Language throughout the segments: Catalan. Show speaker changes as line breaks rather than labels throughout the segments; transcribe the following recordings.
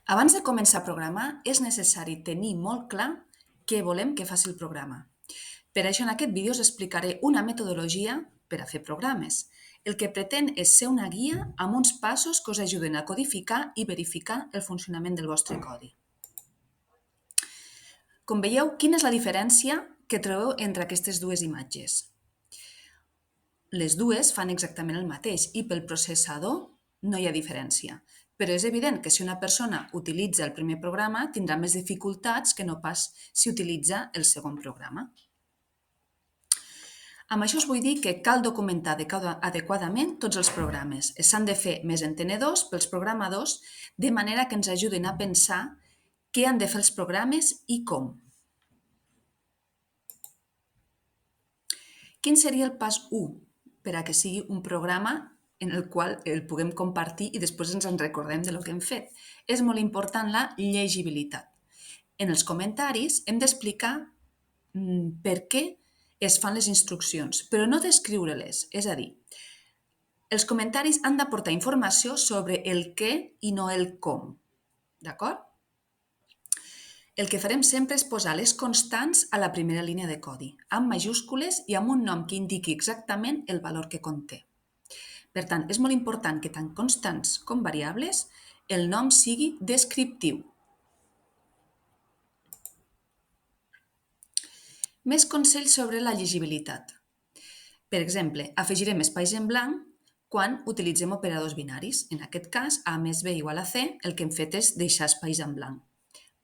Abans de començar a programar, és necessari tenir molt clar què volem que faci el programa. Per això en aquest vídeo us explicaré una metodologia per a fer programes. El que pretén és ser una guia amb uns passos que us ajuden a codificar i verificar el funcionament del vostre codi. Com veieu, quina és la diferència que trobeu entre aquestes dues imatges? Les dues fan exactament el mateix i pel processador no hi ha diferència. Però és evident que si una persona utilitza el primer programa tindrà més dificultats que no pas si utilitza el segon programa. Amb això us vull dir que cal documentar adequadament tots els programes. S'han de fer més entenedors pels programadors, de manera que ens ajuden a pensar què han de fer els programes i com. Quin seria el pas 1 per a que sigui un programa en el qual el puguem compartir i després ens en recordem de lo que hem fet? És molt important la llegibilitat. En els comentaris hem d'explicar per què es fan les instruccions, però no descriure-les. És a dir, els comentaris han d'aportar informació sobre el què i no el com. D'acord? El que farem sempre és posar les constants a la primera línia de codi, amb majúscules i amb un nom que indiqui exactament el valor que conté. Per tant, és molt important que tant constants com variables el nom sigui descriptiu. Més consells sobre la llegibilitat. Per exemple, afegirem espais en blanc quan utilitzem operadors binaris. En aquest cas, A més B igual a C, el que hem fet és deixar espais en blanc.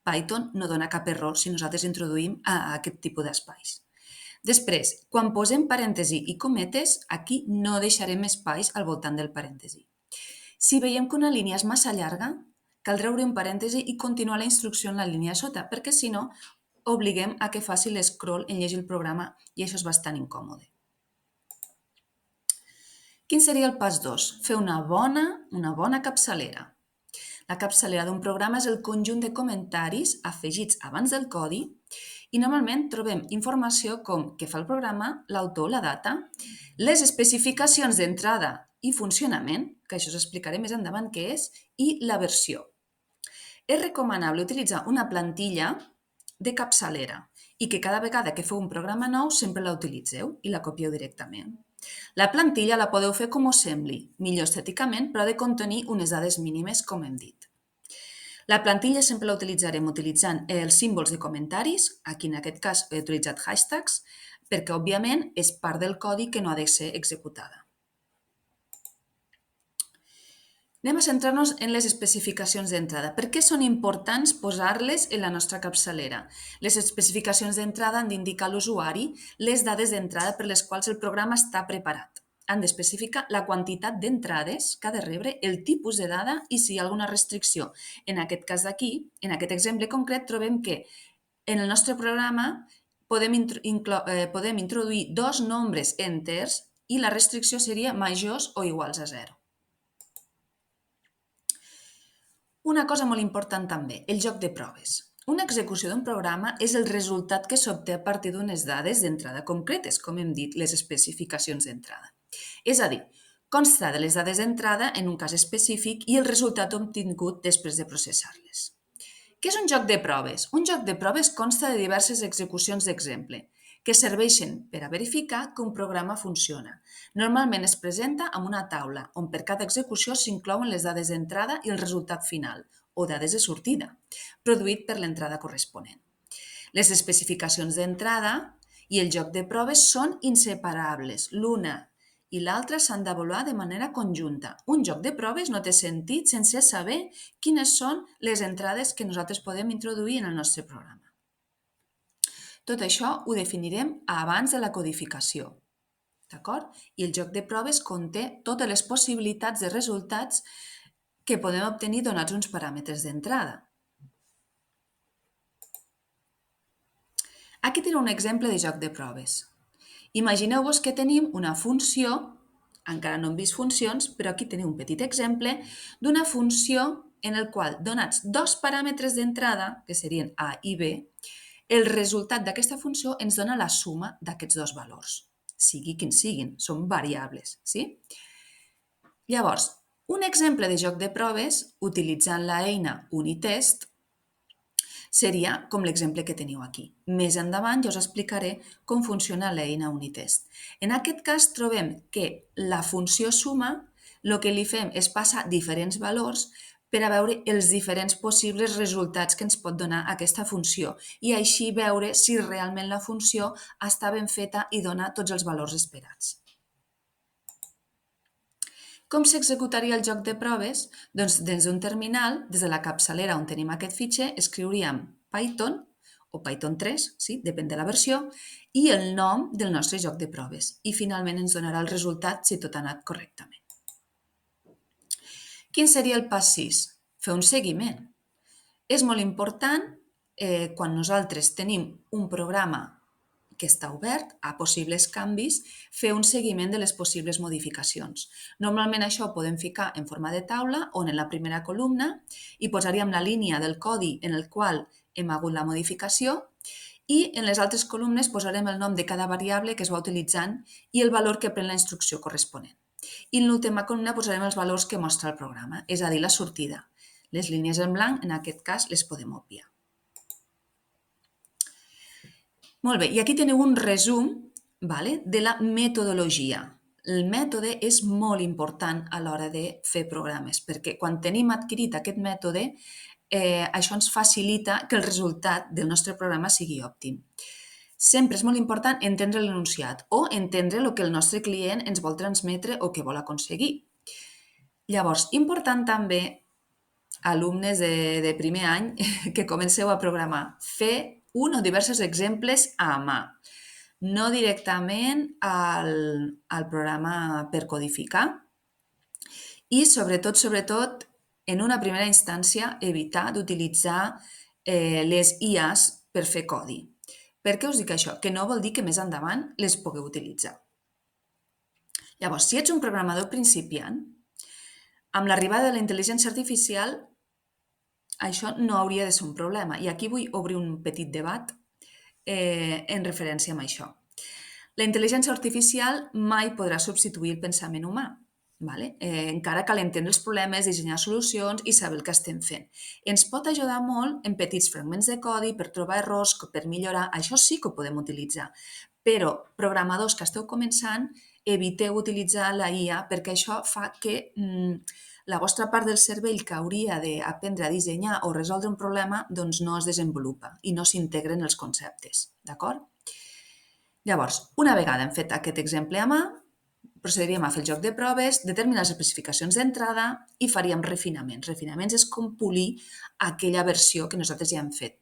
Python no dona cap error si nosaltres introduïm aquest tipus d'espais. Després, quan posem parèntesi i cometes, aquí no deixarem espais al voltant del parèntesi. Si veiem que una línia és massa llarga, cal treure un parèntesi i continuar la instrucció en la línia sota, perquè si no, obliguem a que faci l'escroll en llegir el programa i això és bastant incòmode. Quin seria el pas 2? Fer una bona capçalera. La capçalera d'un programa és el conjunt de comentaris afegits abans del codi i normalment trobem informació com què fa el programa, l'autor, la data, les especificacions d'entrada i funcionament, que això us explicaré més endavant què és, i la versió. És recomanable utilitzar una plantilla de capçalera i que cada vegada que feu un programa nou sempre la utilitzeu i la copieu directament. La plantilla la podeu fer com us sembli, millor estèticament, però ha de contenir unes dades mínimes, com hem dit. La plantilla sempre la utilitzarem utilitzant els símbols de comentaris, aquí en aquest cas he utilitzat hashtags, perquè òbviament és part del codi que no ha de ser executada. Anem a centrar-nos en les especificacions d'entrada. Per què són importants posar-les en la nostra capçalera? Les especificacions d'entrada han d'indicar a l'usuari les dades d'entrada per les quals el programa està preparat. Han d'especificar la quantitat d'entrades que ha de rebre, el tipus de dada i si hi ha alguna restricció. En aquest cas d'aquí, en aquest exemple concret, trobem que en el nostre programa podem introduir dos nombres enters i la restricció seria majors o iguals a 0. Una cosa molt important també, el joc de proves. Una execució d'un programa és el resultat que s'obté a partir d'unes dades d'entrada concretes, com hem dit, les especificacions d'entrada. És a dir, consta de les dades d'entrada en un cas específic i el resultat obtingut després de processar-les. Què és un joc de proves? Un joc de proves consta de diverses execucions d'exemple que serveixen per a verificar que un programa funciona. Normalment es presenta amb una taula on per cada execució s'inclouen les dades d'entrada i el resultat final, o dades de sortida, produït per l'entrada corresponent. Les especificacions d'entrada i el joc de proves són inseparables. L'una i l'altra s'han d'avaluar de manera conjunta. Un joc de proves no té sentit sense saber quines són les entrades que nosaltres podem introduir en el nostre programa. Tot això ho definirem abans de la codificació. D'acord? I el joc de proves conté totes les possibilitats de resultats que podem obtenir donats uns paràmetres d'entrada. Aquí teniu un exemple de joc de proves. Imagineu-vos que tenim una funció, encara no hem vist funcions, però aquí teniu un petit exemple d'una funció en el qual, donats dos paràmetres d'entrada, que serien A i B, el resultat d'aquesta funció ens dona la suma d'aquests dos valors, sigui quins siguin, són variables. Sí? Llavors, Un exemple de joc de proves utilitzant l'eina Unitest seria com l'exemple que teniu aquí. Més endavant jo us explicaré com funciona l'eina Unitest. En aquest cas trobem que la funció suma el que li fem és passar diferents valors per a veure els diferents possibles resultats que ens pot donar aquesta funció i així veure si realment la funció està ben feta i dona tots els valors esperats. Com s'executaria el joc de proves? Doncs des d'un terminal, des de la capçalera on tenim aquest fitxer, escriuríem Python o Python 3, sí, depèn de la versió, i el nom del nostre joc de proves. I finalment ens donarà el resultat si tot ha anat correctament. Quin seria el pas 6? Fer un seguiment. És molt important quan nosaltres tenim un programa que està obert a possibles canvis, fer un seguiment de les possibles modificacions. Normalment això ho podem ficar en forma de taula on en la primera columna hi posaríem la línia del codi en el qual hem hagut la modificació i en les altres columnes posarem el nom de cada variable que es va utilitzant i el valor que pren la instrucció corresponent. I en l'última columna posarem els valors que mostra el programa, és a dir, la sortida. Les línies en blanc, en aquest cas, les podem obviar. Molt bé, i aquí teniu un resum de la metodologia. El mètode és molt important a l'hora de fer programes, perquè quan tenim adquirit aquest mètode, això ens facilita que el resultat del nostre programa sigui òptim. Sempre és molt important entendre l'enunciat o entendre el que el nostre client ens vol transmetre o que vol aconseguir. Llavors, important també, alumnes de primer any que comenceu a programar, fer un o diversos exemples a mà, no directament al programa per codificar i sobretot, en una primera instància, evitar d'utilitzar les IAs per fer codi. Per què us dic això? Que no vol dir que més endavant les pugueu utilitzar. Llavors, si ets un programador principiant, amb l'arribada de la intel·ligència artificial, això no hauria de ser un problema. I aquí vull obrir un petit debat en referència a això. La intel·ligència artificial mai podrà substituir el pensament humà. Encara cal entendre els problemes, dissenyar solucions i saber el que estem fent. Ens pot ajudar molt en petits fragments de codi per trobar errors, per millorar, això sí que ho podem utilitzar. Però programadors que esteu començant, eviteu utilitzar la IA perquè això fa que la vostra part del cervell que hauria d'aprendre a dissenyar o resoldre un problema doncs no es desenvolupa i no s'integren els conceptes, d'acord? Llavors, una vegada hem fet aquest exemple a mà, procediríem a fer el joc de proves, determinar les especificacions d'entrada i faríem refinaments. Refinaments és com polir aquella versió que nosaltres ja hem fet.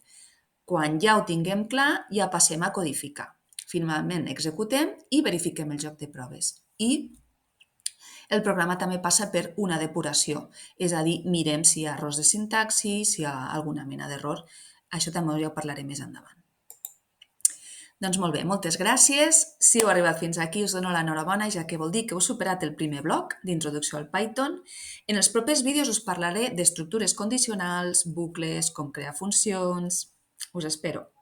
Quan ja ho tinguem clar, ja passem a codificar. Finalment executem i verifiquem el joc de proves. I el programa també passa per una depuració, és a dir, mirem si hi ha errors de sintaxi, si hi ha alguna mena d'error. Això també ja ho parlaré més endavant. Doncs molt bé, moltes gràcies. Si heu arribat fins aquí us dono l'enhorabona, ja que vol dir que heu superat el primer bloc d'introducció al Python. En els propers vídeos us parlaré d'estructures condicionals, bucles, com crear funcions. Us espero.